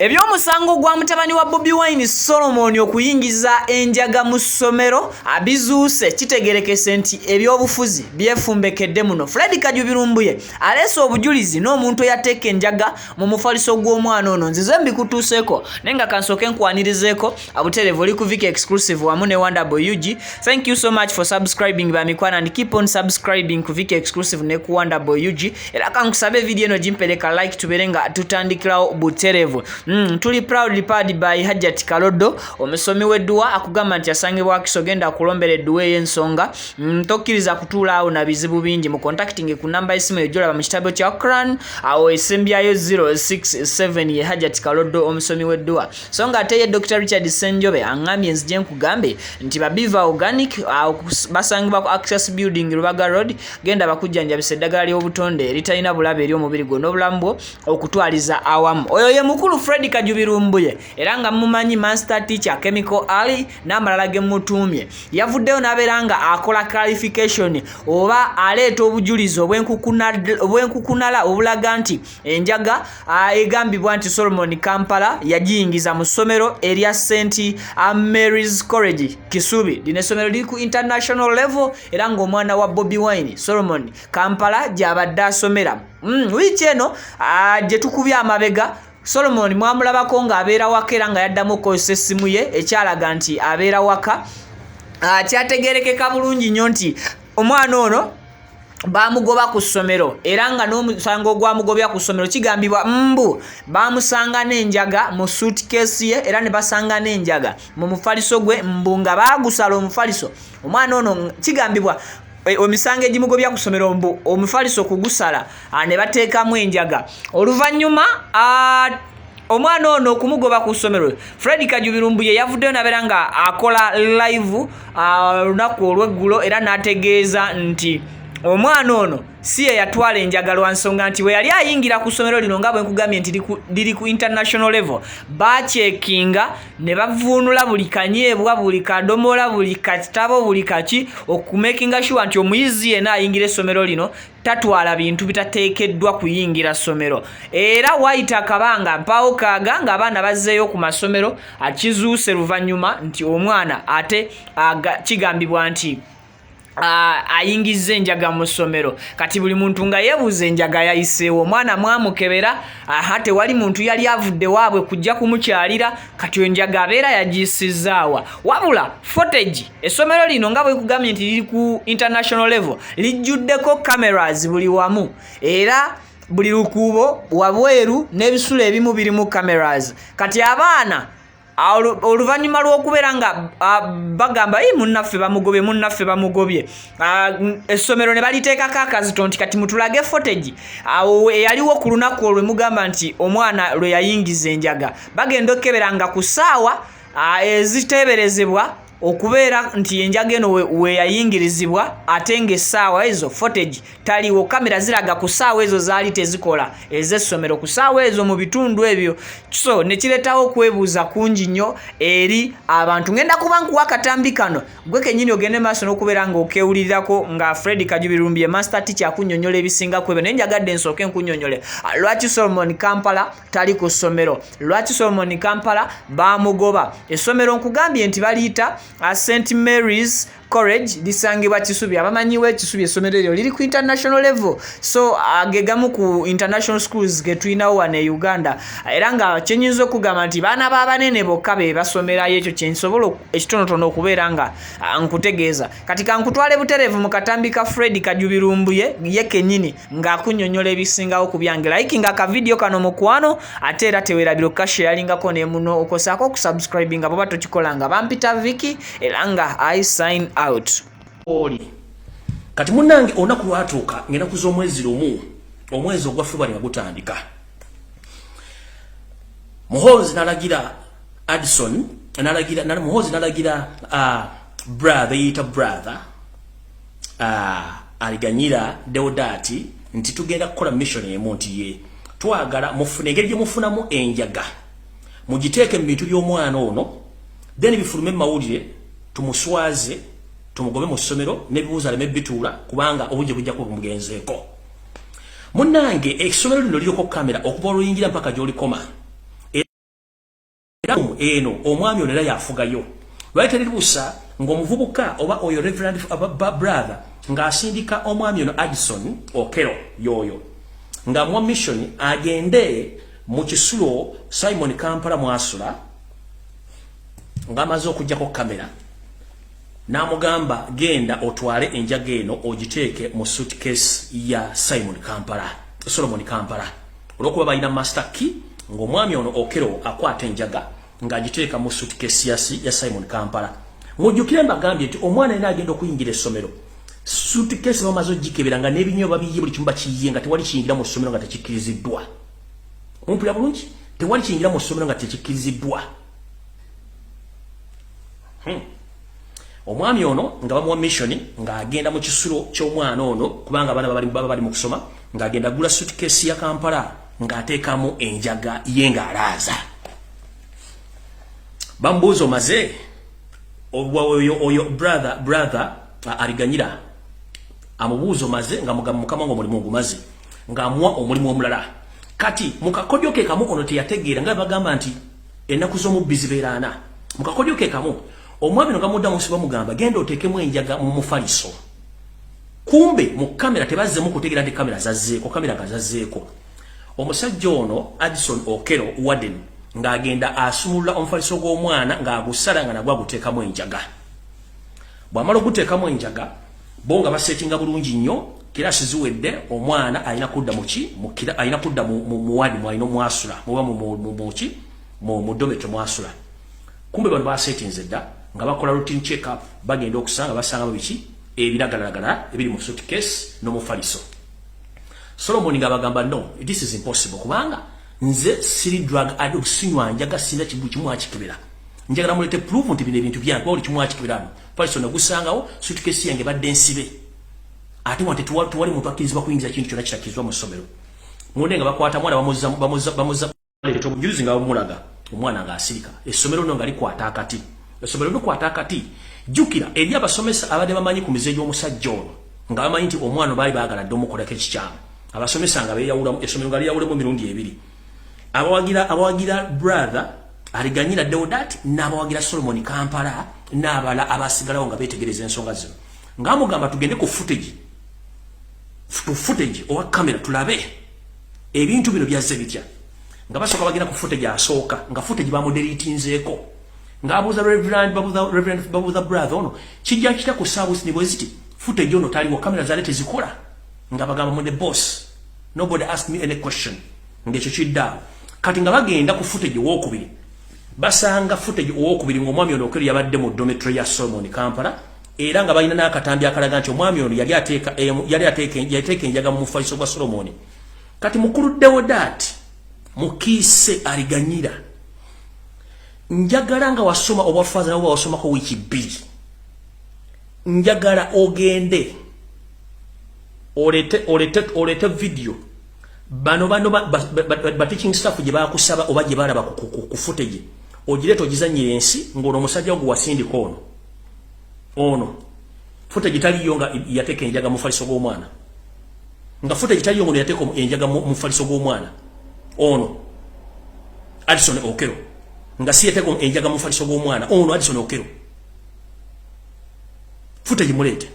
Ebyomusango gwa mutabani wa Bobi Wine Solomon okuyingiza enjaga mu ssomero abizuuse kitegerekese nti ebyobufuzi byefumbekedde muno. Fred Kajubirumbuye aleese obujulizi n'omuntu yateeka enjaga mu mufaliso gw'omwana ono. Nzize mbikutuuseeko nenga kansooke nkwanirizeeko abuterevu oli ku Viki Exclusive wamu ne Wonderboy UG. Thank you so much for subscribing bamikwana and keep on subscribing ku Viki Exclusive ne ku Wonderboy UG. Era kankusabe video eno jimpereka like tuberenga tutandikirawo buterevu. Tuli proudly paid by Hajjati Kalodo omusomi weddua akugamba nti asangibwa kisogenda kulombera edduwa y'ensonga. Tokkiriza kutuula awo na bizibu bingi mu contacting ku namba y'essimu ejolaba mu kitabo kya Quran awo esembyayo 067 ye Hajjati Kalodo omusomi weddua. Songa ate ye Dr. Richard Senjobe angambye nzije nkugambe nti babiva organic basangibwa ku Access Building Rubaga Road genda bakujjanjabisa eddagala ly'obutonde eritalina bulabe eri omubiri gwo n'obulamu okutwaliza awamu. Oyo ye mukulu Fred Kajubirumbuye era nga mumanyi master teacher Chemical Ali n'amalala ge mutumye yavuddeyo n'aberanga akola clarification oba aleeta obujulizi obwenkukunala obulaga nti enjaga egambibwa nti Solomon Kampala yagiyingiza mu ssomero erya St. Mary's College Kisubi. Lino essomero liri ku international level era ng'omwana wa Bobi Wine Solomon Kampala gy'abadde asomera. Wiiki eno gye tukubya amabega Solomon mwamulabako nga abeera waka era nga yaddamu okukozesa essimu ye ekyalaga nti abeera waka. Kyategerekeka bulungi nnyo nti omwana ono bamugoba ku ssomero era nga n'omusango gwamugobya ku ssomero kigambibwa bamusanga n'enjaga mu suitcase ye era ne basanga n'enjaga mu mufaliso gwe nga baagusala omufaliso. Omwana ono kigambibwa omisango egimugobya ku ssomero omufaliso kugusala ne bateekamu enjaga. Oluvannyuma omwana ono okumugoba ku ssomero Fred Kajubirumbuye yavuddeyo nabeera nga akola live olunaku olw'eggulo era n'ategeeza nti omwana ono si ye yatwala enjaga lwa nsonga nti we yali ayingira ku ssomero lino nga bwe nkugambye nti liri ku international level bacekinga ne bavuunula buli kanyeebwa buli kadomola buli katabo buli kaki okumakinga sure nti omuyizi yenna ayingira essomero lino tatwala bintu bitateekeddwa kuyingira ssomero. Era wayita akabanga mpaawo kaaga ng'abaana bazzeeyo ku masomero akizuuse luvannyuma nti omwana ate kigambibwa nti ayingiza enjaga mu ssomero. Kati buli muntu nga yeebuuza enjaga yayiseewo omwana mwamukebera ate wali muntu yali avudde waabwe kujja kumukyalira kati enjaga abeera yagiyisizaawa. Wabula footage essomero lino nga bwe kugambye nti liri ku international level lijjuddeko cameras buli wamu era buli lukuubo wabweru n'ebisulo ebimu birimu cameras. Kati abaana oluvannyuma lw'okubeera nga bagamba munnaffe bamugobye essomero ne baliteekako akazito nti kati mutulage footage awo eyaliwo ku lunaku olwe mugamba nti omwana lwe yayingiza enjaga bagenda okukebera nga ku ssaawa eziteeberezebwa okubeera nti enjaga eno we yayingirizibwa ate ng'essaawa ezo footage taliwo. Kamera ziraga ku ssaawa ezo zaali tezikola ez'essomero ku ssaawa ezo mu bitundu ebyo. So ne kireetawo okwebuuza kungi nnyo eri abantu. Ngenda kuba nkuwa akatambi kano gwe kennyini ogende maaso n'okubeera ng'okeewulirirako nga Fred Kajubirumbuye master teacher akunnyonnyola ebisinga ku ebyo naye njagadde nsooke nkunnyonnyole lwaki Solomon Kampala tali ku ssomero, lwaki Solomon Kampala baamugoba. Essomero nkugambye nti baliyita St. Mary's College lisangibwa Kisubi. Abamanyiwo Kisubi essomero eryo liri ku international level, so agegamu ku international schools ge tulinawo wano e Uganda era nga kyenyinza okugamba nti baana b'abanene bokka be basomerayo ekyo kyensobola ekitonotono okubeera nga nkutegeeza. Kati kankutwale buterevu mu katambi ka Fred Kajubirumbuye ye kennyini ng'akunnyonnyola ebisingawo ku byange. Like nga akavidiyo kano mukwano ate era teweerabira okukasheyalingako ne muno okosaako okusubscribe nga bw'oba tokikola nga bampita Viki era nga I sign out. Kati munange olunaku lwatuuka ng'ennaku z'omwezi lumu omwezi ogwa February nga gutandika Muhoozi n'alagira Addison Muhoozi n'alagira brother aliganyira Deodati nti tugenda kukola mission emu nti ye twagala mufune engeri gye mufunamu enjaga mugiteeke mu bintu by'omwana ono then bifulume mawulire tumuswaze tumugobe mu ssomero n'ebibuuzo aleme bituula kubanga obungi bujja kuba bumugenzeeko. Munnange essomero lino liriko kamera okuva oluyingira mpaka gy'olikoma. Era eno omwami ono era yafugayo. Lwali teribuusa ng'omuvubuka oba oyo Reverend brother ng'asindika omwami ono Addison Okero yoyo ng'amuwa mission agende mu kisulo Simon Kampala mwasula ng'amaze okuggyako kamera n'amugamba genda otwale enjaga eno ogiteeke mu suitcase ya Solomon Kampala olw'okuba balina master key ng'omwami ono Okero akwata enjaga ng'agiteeka mu suitcase ya Simon Kampala. Mujjukire mbagambye nti omwana yena agenda okuyingira essomero suitcase bamaze ogikebera nga n'ebinywa babiye buli kimu bakiyiye nga tewali kiyingira mu ssomero nga tekikkiriziddwa. Ompulira bulungi? Tewali kiyingira mu ssomero nga tekikkiriziddwa. Omwami ono nga bamuwa mission ng'agenda mu kisulo ky'omwana ono kubanga abaana baba bali mu kusoma ng'agenda gula suitcase ya Kampala ng'ateekamu enjaga ye ng'alaaza. Bambuuza omaze oyo brother aliganyira amubuuza omaze nga mugamba mukama ngo mulimu ogumaze ng'amuwa omulimu omulala. Kati mukakodyo ke kamu ono teyategeera nga bagamba nti ennaku z'omubbi zibeera ana. Mukakodyo ke kamu omwami no gamudda mu siba mugamba genda oteekemu enjaga mu mufaliso. Kumbe mu kamera tebazzemu kutegeera nti kamera zazzeeko, kamera nga zazzeeko. Omusajja ono Addison Okero Warden ng'agenda asumulula omufaliso gw'omwana ng'agusala nga nagwo aguteekamu enjaga. Bw'amala okuteekamu enjaga bo nga baseetinga bulungi nnyo kirasi ziwedde omwana alina kudda alina kudda mu wadi mwalina mwasula muba mu dormitory mwasula. Kumbe bano baseetinze dda nga bakola routine check up bagenda okusanga basangamu biki ebiragalagala ebiri mu suitcase n'omufaliso. Solomon ng'abagamba no, this is impossible kubanga nze siri drug addict sinywa njaga sina kibu kimu akikebera. Njagala mulete proof nti bino ebintu byange oli kimu akikebera. Faliso nagusangawo suitcase yange badde nsibe. Ate wante tuwali muntu akkirizibwa kuyingiza kintu kyonna kitakirizibwa mu ssomero. Munde nga bakwata mwana bamuza leto bujuzi nga bamulaga omwana ng'asirika. Essomero nno nga likwata akati. Essomero likwata akati. Jjukira eri abasomesa abadde bamanyi ku mize gy'omusajja ono nga bamanyi nti omwana baali baagala dde omukolako ekikyamu. Abasomesa nga beeyawulamu essomero nga lyawulemu emirundi ebiri. Abawagira brother aliganyira Deodat n'abawagira Solomon Kampala n'abala abasigalawo nga beetegereza ensonga zino. Ng'amugamba tugende ku footage owa kamera tulabe ebintu bino byazze bitya. Nga basooka bagenda ku footage asooka nga footage bamudeliitinzeeko. Ng'abuuza babuuza brother ono kijja kita ku service ni bweziti footage ono taliwo kamera zaale tezikola. Nga bagamba mu the boss nobody asked me any question. Ng'ekyo kiddaawo. Kati nga bagenda ku footage owookubiri basanga footage owookubiri ng'omwami ono Okero yabadde mu dormitory ya Solomon Kampala era nga balina n'akatambi akalaga nti omwami ono yali ateeka enjaga mu mufaliso gwa Solomon. Kati mukulu Deodat mukiise aliganyira njagala nga wasoma obwafaza nawe wasomako wiiki 2 njagala ogende olete video bano ba teaching staff gye bakusaba oba gye balaba ku footage ogireto ogizanyira ensi ng'ono omusajja ogwo wasindika ono footage taliyo nga yateeka enjaga mu faliso gw'omwana nga footage taliyo ngono yateeka enjaga mu faliso gw'omwana ono Addison Okero nga si yateeka enjaga mu faliso gw'omwana ono Addison Okero footage mulete